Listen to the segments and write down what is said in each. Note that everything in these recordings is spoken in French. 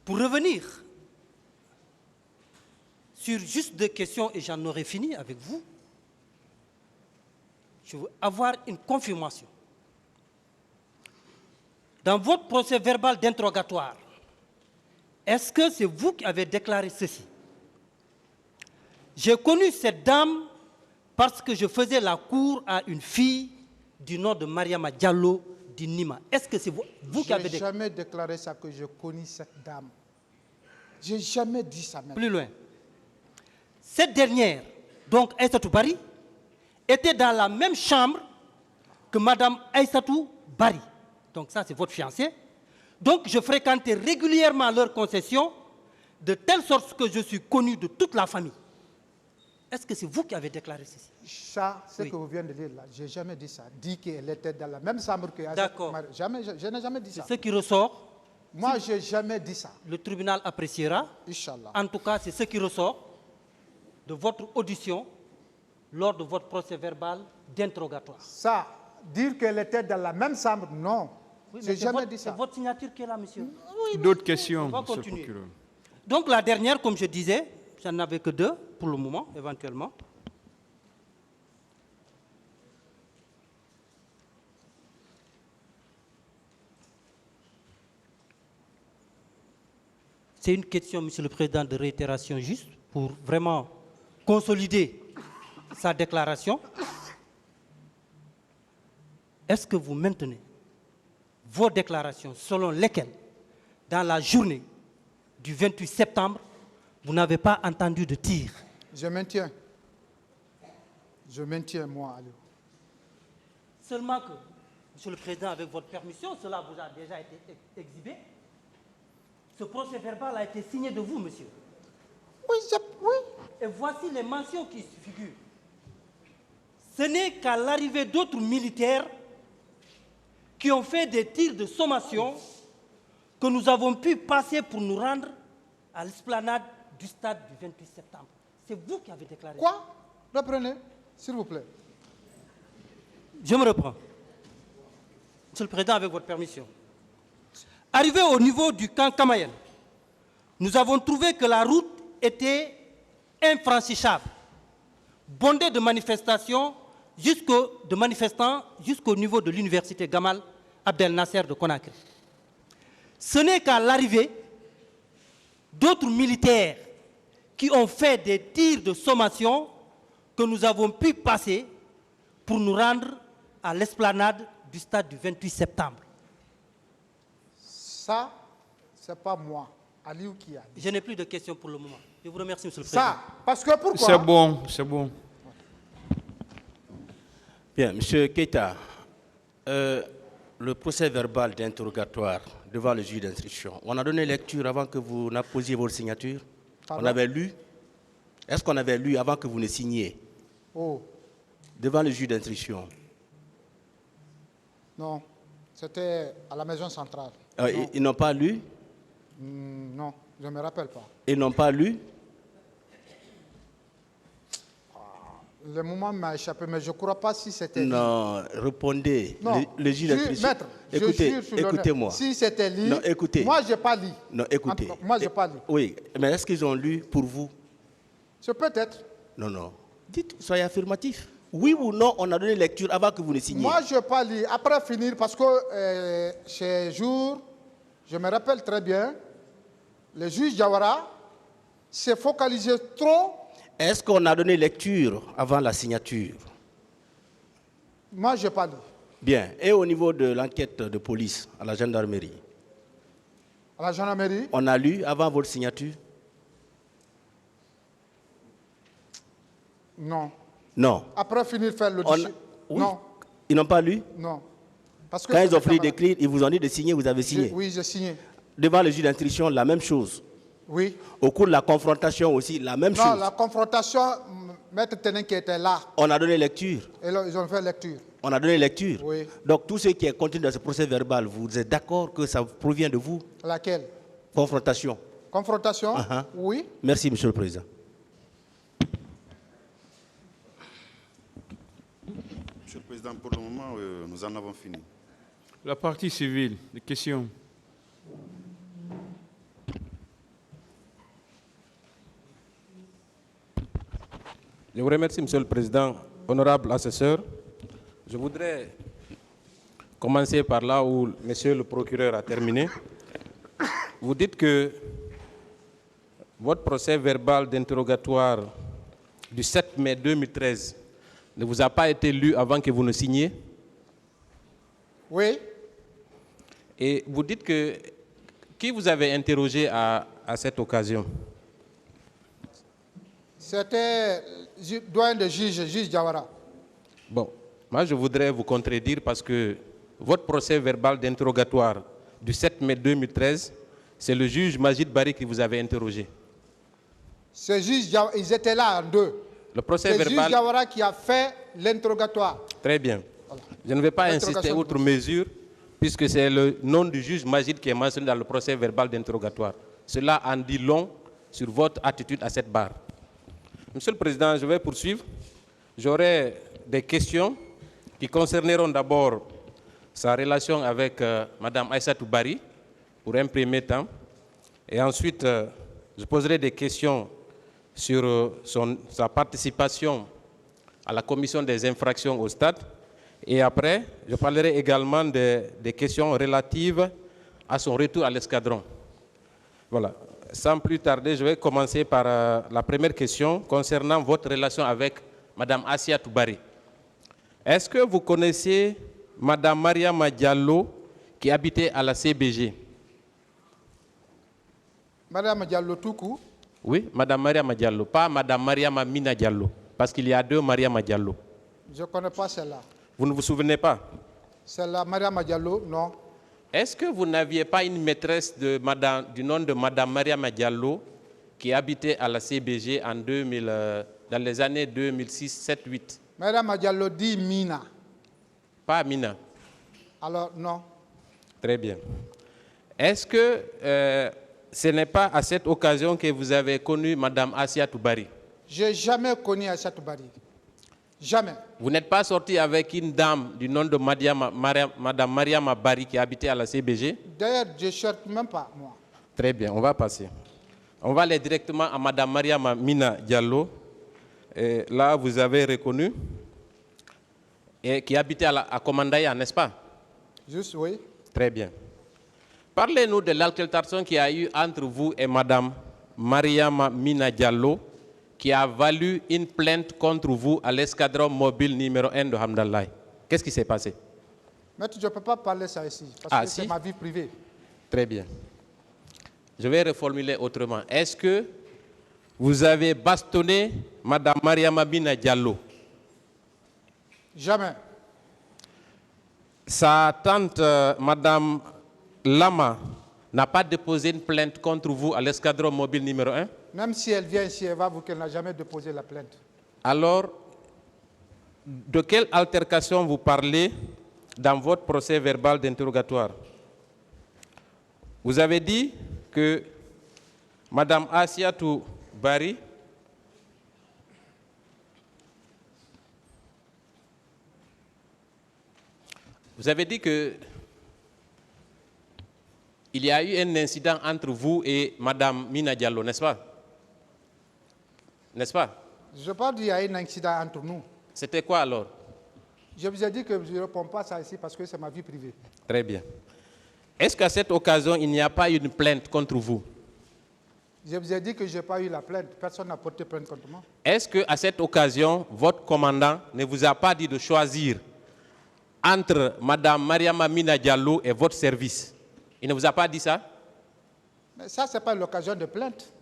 Pour revenir sur juste 2 questions, et j'en aurai fini avec vous, je veux avoir une confirmation. Dans votre procès verbal d'interrogatoire, est-ce que c'est vous qui avez déclaré ceci? J'ai connu cette dame parce que je faisais la cour à une fille du nom de Mariama Diallo d'Inima. Est-ce que c'est vous qui avez déclaré? Je n'ai jamais déclaré ça, que je connais cette dame. Je n'ai jamais dit ça même. Plus loin. Cette dernière, donc Aïssatou Bari, était dans la même chambre que Madame Aïssatou Bari. Donc ça, c'est votre fiancé. Donc je fréquentais régulièrement leurs concessions, de telle sorte que je suis connu de toute la famille. Est-ce que c'est vous qui avez déclaré ceci? Ça, c'est ce que vous venez de dire là. Je n'ai jamais dit ça. Dit qu'elle était dans la même chambre que Aïssatou Bari. Jamais, je n'ai jamais dit ça. C'est ce qui ressort. Moi, je n'ai jamais dit ça. Le tribunal appréciera. Inch'Allah. En tout cas, c'est ce qui ressort de votre audition lors de votre procès verbal d'interrogatoire. Ça, dire qu'elle était dans la même chambre, non. Oui, je n'ai jamais dit ça. C'est votre signature qui est là, monsieur. Oui, d'autres questions, on va monsieur continuer. le procureur. Donc la dernière, comme je disais, j'en avais que 2 pour le moment, éventuellement. C'est une question, monsieur le président, de réitération juste pour vraiment consolider sa déclaration. Est-ce que vous maintenez vos déclarations selon lesquelles, dans la journée du 28 septembre, vous n'avez pas entendu de tir? Je maintiens. Je maintiens, moi, Aliou. Seulement que, monsieur le président, avec votre permission, cela vous a déjà été exhibé. Ce procès verbal a été signé de vous, monsieur. Oui, oui. Et voici les mentions qui figurent. Ce n'est qu'à l'arrivée d'autres militaires qui ont fait des tirs de sommation que nous avons pu passer pour nous rendre à l'esplanade du stade du 28 septembre. C'est vous qui avez déclaré. Quoi? Reprenez, s'il vous plaît. Je me reprends. Monsieur le Président, avec votre permission. Arrivé au niveau du camp Kamayel, nous avons trouvé que la route était infranchissable, bondée de manifestants jusqu'au niveau de l'université Gamal Abdel Nasser de Conakry. Ce n'est qu'à l'arrivée d'autres militaires qui ont fait des tirs de sommation que nous avons pu passer pour nous rendre à l'esplanade du stade du 28 septembre. Ça, ce n'est pas moi, Aliou, qui a dit. Je n'ai plus de questions pour le moment. Je vous remercie, monsieur le Président. Ça, parce que pourquoi? C'est bon, c'est bon. Bien, monsieur Keita, le procès verbal d'interrogatoire devant le juge d'instruction, on a donné lecture avant que vous n'apposiez votre signature? Pardon? On avait lu? Est-ce qu'on avait lu avant que vous ne signiez? Oh, Devant le juge d'instruction? non. C'était à la maison centrale. Ils n'ont pas lu? Non, je ne me rappelle pas. Ils n'ont pas lu? Le moment m'a échappé, mais je ne crois pas si c'était... Non, répondez. Non, Le juge d'instruction. maître, Écoutez, je jure sur l'honneur. écoutez-moi. Si c'était lu, Non, écoutez. moi, je n'ai pas lu. Non, écoutez. Moi, je n'ai pas lu. Oui, mais est-ce qu'ils ont lu pour vous? C'est peut-être. Non, non. Dites, soyez affirmatif. Oui ou non, on a donné lecture avant que vous ne signiez? Moi, je n'ai pas lu. Après finir, parce que ces jours, je me rappelle très bien, le juge Diawara s'est focalisé trop. Est-ce qu'on a donné lecture avant la signature? Moi, je n'ai pas lu. Bien. Et au niveau de l'enquête de police à la gendarmerie? À la gendarmerie? On a lu avant votre signature? Non. Non. Après finir faire l'audition? Oui. Non. Ils n'ont pas lu? Non. Parce que Quand ils ont c'était fini camarade. d'écrire, ils vous ont dit de signer, vous avez signé? Oui, j'ai signé. Devant le juge d'instruction, la même chose. Oui. Au cours de la confrontation aussi, la même Non, chose. la confrontation, Maître Tenin qui était là, On a donné lecture. et là, ils ont fait lecture. On a donné lecture. Oui. Donc tout ce qui est contenu dans ce procès verbal, vous êtes d'accord que ça provient de vous? Laquelle? Confrontation. Confrontation? Uh-huh. Oui. Merci, monsieur le Président. Monsieur le Président, pour le moment, nous en avons fini. La partie civile, les questions. Je vous remercie, Monsieur le Président. Honorable assesseur, je voudrais commencer par là où Monsieur le procureur a terminé. Vous dites que votre procès verbal d'interrogatoire du 7 mai 2013 ne vous a pas été lu avant que vous ne signiez. Oui. Et vous dites que qui vous avez interrogé à cette occasion? C'était doyen de juge Diawara. Bon, moi je voudrais vous contredire parce que votre procès verbal d'interrogatoire du 7 mai 2013, c'est le juge Majid Barry qui vous avait interrogé. Ce juge, ils étaient là en deux. Le procès c'est le verbal... juge Diawara qui a fait l'interrogatoire. Très bien. Voilà. Je ne vais pas insister outre mesure, puisque c'est le nom du juge Majid qui est mentionné dans le procès verbal d'interrogatoire. Cela en dit long sur votre attitude à cette barre. Monsieur le Président, je vais poursuivre. J'aurai des questions qui concerneront d'abord sa relation avec Mme Aïssatou Barry, pour un premier temps. Et ensuite, je poserai des questions sur sa participation à la commission des infractions au stade. Et après, je parlerai également des questions relatives à son retour à l'escadron. Voilà. Sans plus tarder, je vais commencer par la première question concernant votre relation avec Mme Aïssatou Barry. Est-ce que vous connaissez Mme Mariama Diallo qui habitait à la CBG? Mme Diallo Toukou? Oui, Mme Mariama Diallo, pas Mme Mariama Mina Diallo, parce qu'il y a deux Mariama Diallo. Je ne connais pas celle-là. Vous ne vous souvenez pas? Celle-là, Mariama Diallo, non. Est-ce que vous n'aviez pas une maîtresse du nom de Mme Mariama Diallo qui habitait à la CBG en 2000, dans les années 2006, 7, 8? Mariama Diallo dit Mina. Pas Mina. Alors, non. Très bien. Est-ce que ce n'est pas à cette occasion que vous avez connu Mme Aïssatou Barry? Je n'ai jamais connu Aïssatou Barry. Jamais. Vous n'êtes pas sorti avec une dame du nom de Mme Mariama Barry qui habitait à la CBG? D'ailleurs, je ne cherche même pas, moi. Très bien, on va passer. On va aller directement à Mme Mariama Mina Diallo. Et là, vous avez reconnu, et qui habitait à Komandaya, n'est-ce pas? Juste, oui. Très bien. Parlez-nous de l'altercation qu'il y a eu entre vous et Mme Mariama Mina Diallo, qui a valu une plainte contre vous à l'escadron mobile numéro 1 de Hamdallah. Qu'est-ce qui s'est passé? Maître, je ne peux pas parler ça ici, parce que c'est ma vie privée. Très bien. Je vais reformuler autrement. Est-ce que vous avez bastonné Mme Mariama Mina Diallo? Jamais. Sa tante, Mme Lama, n'a pas déposé une plainte contre vous à l'escadron mobile numéro 1? Même si elle vient ici, elle va vous qu'elle n'a jamais déposé la plainte. Alors, de quelle altercation vous parlez dans votre procès verbal d'interrogatoire? Vous avez dit que Mme Aïssatou Barry il y a eu un incident entre vous et Mme Mina Diallo, n'est-ce pas? N'est-ce pas? Je parle qu'il y a un incident entre nous. C'était quoi alors? Je vous ai dit que je ne réponds pas à ça ici parce que c'est ma vie privée. Très bien. Est-ce qu'à cette occasion, il n'y a pas eu une plainte contre vous? Je vous ai dit que je n'ai pas eu la plainte. Personne n'a porté plainte contre moi. Est-ce qu'à cette occasion, votre commandant ne vous a pas dit de choisir entre Mme Mariama Mina Diallo et votre service? Il ne vous a pas dit ça? Mais ça, ce n'est pas l'occasion de plainte.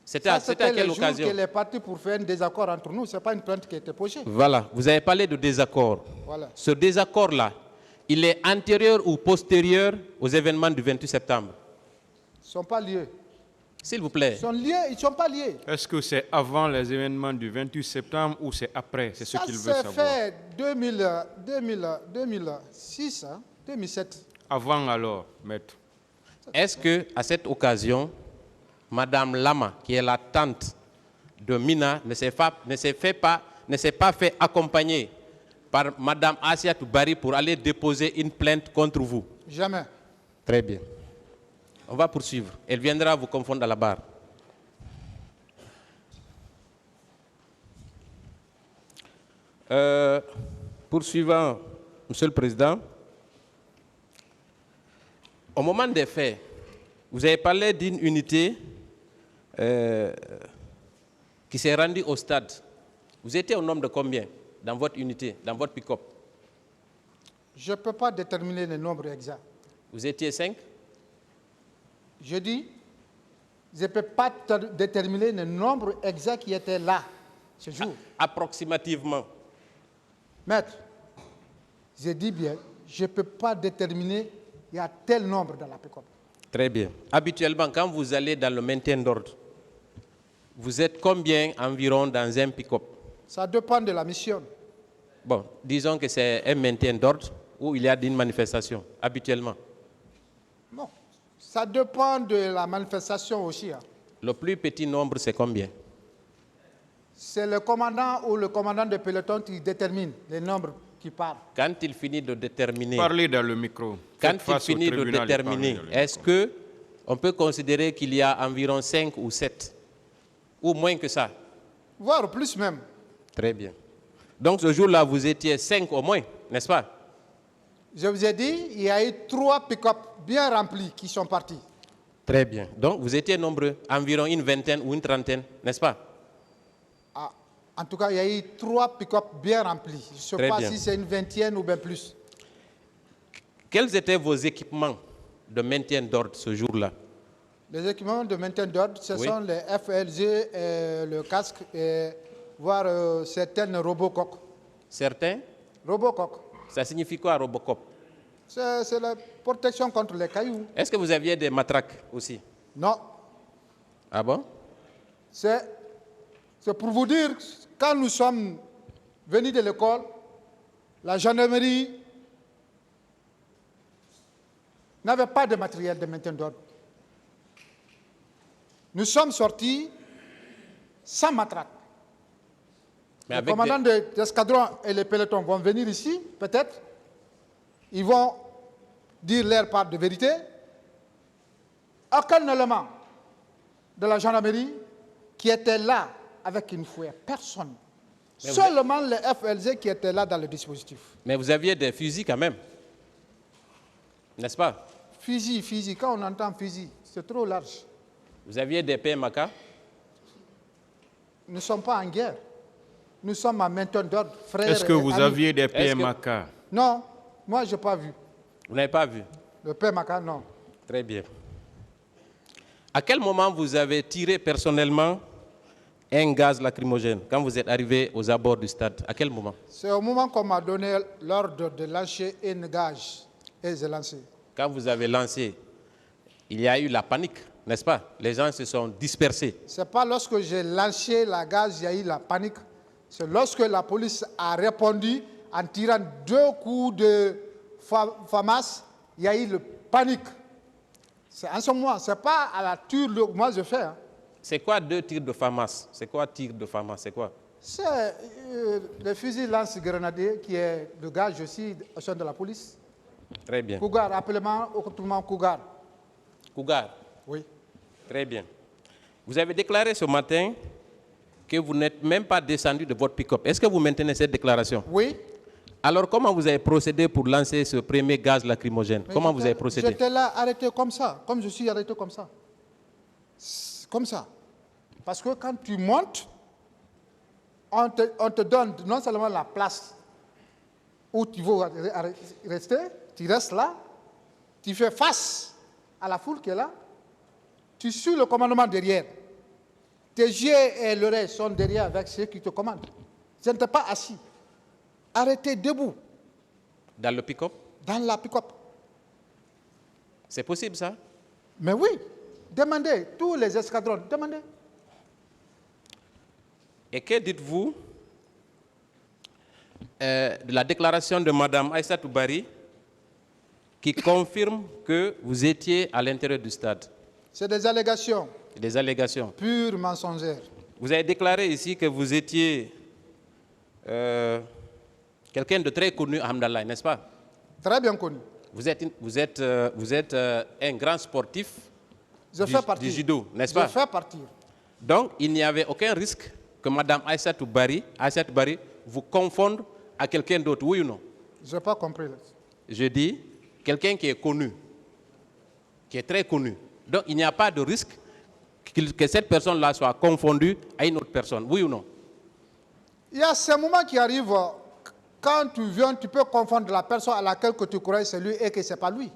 C'était à quelle occasion? C'était qu'elle est partie pour faire un désaccord entre nous. Ce n'est pas une plainte qui a été posée. Voilà, vous avez parlé de désaccord. Voilà. Ce désaccord-là, il est antérieur ou postérieur aux événements du 28 septembre? Ils ne sont pas liés. S'il vous plaît. Ils sont liés, ils ne sont pas liés. Est-ce que c'est avant les événements du 28 septembre ou c'est après? C'est ce qu'il veut savoir. Ça s'est fait 2006, hein, 2007. Avant alors, maître. Est-ce qu'à cette occasion, Mme Lama, qui est la tante de Mina, ne s'est pas fait accompagner par Mme Aïssatou Barry pour aller déposer une plainte contre vous? Jamais. Très bien. On va poursuivre. Elle viendra vous confondre à la barre. Poursuivant, Monsieur le Président, au moment des faits, vous avez parlé d'une unité qui s'est rendue au stade. Vous étiez au nombre de combien dans votre unité, dans votre pick-up? Je ne peux pas déterminer le nombre exact. Vous étiez 5? Je dis, je ne peux pas déterminer le nombre exact qui était là ce jour. Approximativement. Maître, je dis bien, je ne peux pas déterminer il y a tel nombre dans la pick-up. Très bien. Habituellement, quand vous allez dans le maintien d'ordre, vous êtes combien environ dans un pick-up? Ça dépend de la mission. Bon, disons que c'est un maintien d'ordre où il y a une manifestation, habituellement. Non, ça dépend de la manifestation aussi. Hein. Le plus petit nombre, c'est combien? C'est le commandant ou le commandant de peloton qui détermine les nombres qui partent. Quand il finit de déterminer... Parlez dans le micro. Quand il finit de déterminer, est-ce qu'on peut considérer qu'il y a environ 5 ou 7? Ou moins que ça? Voire plus même. Très bien. Donc ce jour-là, vous étiez 5 au moins, n'est-ce pas? Je vous ai dit, il y a eu 3 pick-up bien remplis qui sont partis. Très bien. Donc vous étiez nombreux, environ une vingtaine ou une trentaine, n'est-ce pas? Ah, en tout cas, il y a eu 3 pick-up bien remplis. Je ne sais Très pas bien. si c'est une vingtaine ou bien plus. Quels étaient vos équipements de maintien d'ordre ce jour-là? Les équipements de maintien d'ordre, ce Oui. sont les FLG, le casque, et voire certaines Robocoques. Certains? Robocoques, Ça signifie quoi, Robocop? c'est la protection contre les cailloux. Est-ce que vous aviez des matraques aussi? Non, Ah bon? c'est pour vous dire, quand nous sommes venus de l'école, la gendarmerie n'avait pas de matériel de maintien d'ordre. Nous sommes sortis sans matraque. Mais Les avec commandants de l'escadron et les pelotons vont venir ici, peut-être. Ils vont dire leur part de vérité. Aucun élément de la gendarmerie qui était là avec une fouille. Personne. Mais vous Seulement les FLZ qui étaient là dans le dispositif. Mais vous aviez des fusils quand même, n'est-ce pas? Fusil, quand on entend fusil, c'est trop large. Vous aviez des PMK? Nous ne sommes pas en guerre. Nous sommes en maintien d'ordre, frères. Est-ce que et vous amis. aviez des Est-ce que- PMAK? Non, moi je n'ai pas vu. Vous n'avez pas vu? Le PMAK, non. Très bien. À quel moment vous avez tiré personnellement un gaz lacrymogène quand vous êtes arrivé aux abords du stade? À quel moment? C'est au moment qu'on m'a donné l'ordre de lâcher une gage et j'ai lancé. Quand vous avez lancé, il y a eu la panique, n'est-ce pas? Les gens se sont dispersés. Ce n'est pas lorsque j'ai lâché la gage, il y a eu la panique. C'est lorsque la police a répondu en tirant 2 coups de FAMAS, il y a eu la panique. C'est en ce moment, ce n'est pas à la ture que moi je fais. Hein. C'est quoi 2 tirs de FAMAS? C'est quoi tir de FAMAS? C'est quoi? C'est le fusil lance-grenadier qui est le gage aussi au sein de la police. Très bien. Cougar, appellement autrement Cougar. Cougar. Oui. Très bien. Vous avez déclaré ce matin que vous n'êtes même pas descendu de votre pick-up. Est-ce que vous maintenez cette déclaration? Oui. Alors, comment vous avez procédé pour lancer ce premier gaz lacrymogène? Mais Comment vous avez procédé? J'étais là arrêté comme ça, comme je suis arrêté comme ça. Comme ça. Parce que quand tu montes, on te donne non seulement la place où tu veux rester, tu restes là, tu fais face à la foule qui est là, tu suis le commandement derrière. Tes yeux et l'oreille sont derrière avec ceux qui te commandent. Je n'étais pas assis. Arrêté debout, Dans le pick-up? dans la pick-up. C'est possible ça? Mais oui, demandez, tous les escadrons, demandez. Et que dites-vous de la déclaration de Mme Aïssatou Bari qui confirme que vous étiez à l'intérieur du stade? C'est des allégations Des allégations. pures mensongères. Vous avez déclaré ici que vous étiez quelqu'un de très connu à Hamdallah, n'est-ce pas? Très bien connu. Vous êtes un grand sportif Je fais partie. du judo, n'est-ce pas? Je fais partie. Donc, il n'y avait aucun risque que Mme Aïssatou Bari vous confondre à quelqu'un d'autre, oui ou non? Je n'ai pas compris. Je dis quelqu'un qui est connu, qui est très connu. Donc il n'y a pas de risque que cette personne-là soit confondue à une autre personne, oui ou non? Il y a ces moments qui arrivent, quand tu viens, tu peux confondre la personne à laquelle que tu croyais c'est lui et que ce n'est pas lui.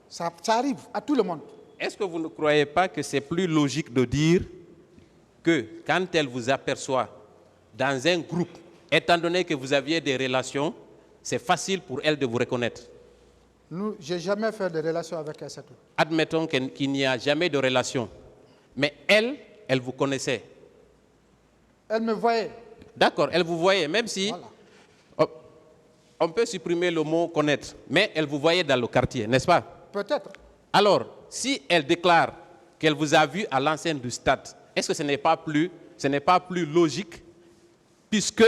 Ça arrive à tout le monde. Est-ce que vous ne croyez pas que c'est plus logique de dire que quand elle vous aperçoit dans un groupe, étant donné que vous aviez des relations, c'est facile pour elle de vous reconnaître? Je n'ai jamais fait de relation avec Aïssatou. Admettons qu'il n'y a jamais de relation, mais elle vous connaissait. Elle me voyait. D'accord, elle vous voyait, même si Voilà. on peut supprimer le mot connaître, mais elle vous voyait dans le quartier, n'est-ce pas? Peut-être. Alors, si elle déclare qu'elle vous a vu à l'enceinte du stade, est-ce que ce n'est pas plus logique, puisque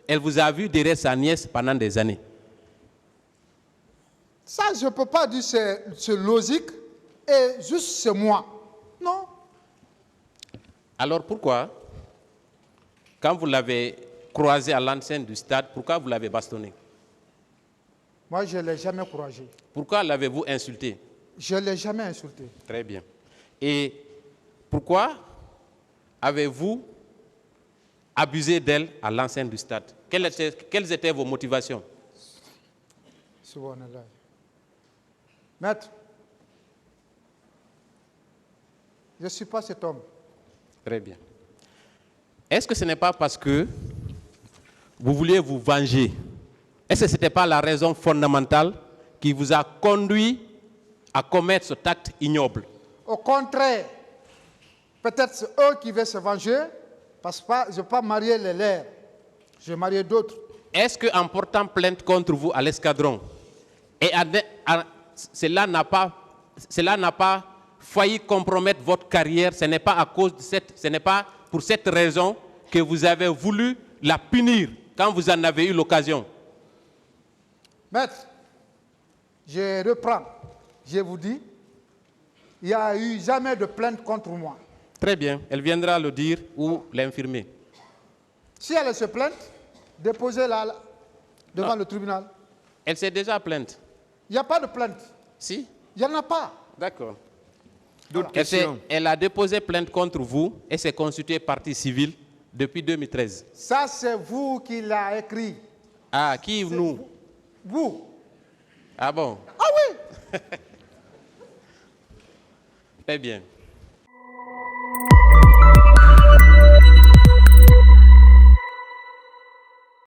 elle vous a vu derrière sa nièce pendant des années? Ça, je ne peux pas dire c'est logique et juste c'est moi. Non. Alors pourquoi, quand vous l'avez croisé à l'enceinte du stade, pourquoi vous l'avez bastonné? Moi, je ne l'ai jamais encouragé. Pourquoi l'avez-vous insulté? Je ne l'ai jamais insulté. Très bien. Et pourquoi avez-vous abusé d'elle à l'enceinte du stade? Quelles étaient vos motivations? Subhanallah. Maître, je ne suis pas cet homme. Très bien. Est-ce que ce n'est pas parce que vous vouliez vous venger? Est-ce que ce n'était pas la raison fondamentale qui vous a conduit à commettre cet acte ignoble? Au contraire, peut-être c'est eux qui veulent se venger, parce que je ne vais pas marier les leurs. Je vais marier d'autres. Est-ce qu'en portant plainte contre vous à l'escadron, cela n'a pas failli compromettre votre carrière? Ce n'est pas à cause de ce n'est pas pour cette raison que vous avez voulu la punir quand vous en avez eu l'occasion? Maître, je reprends. Je vous dis, il n'y a eu jamais de plainte contre moi. Très bien. Elle viendra le dire ou l'infirmer. Si elle se plainte, déposez-la devant le tribunal. Elle s'est déjà plainte. Il n'y a pas de plainte. Si? Il n'y en a pas. D'accord. D'autres questions? Elle a déposé plainte contre vous et s'est constituée partie civile depuis 2013. Ça, c'est vous qui l'avez écrit. Ah, qui nous? Vous. Ah bon? Ah oui. Très bien.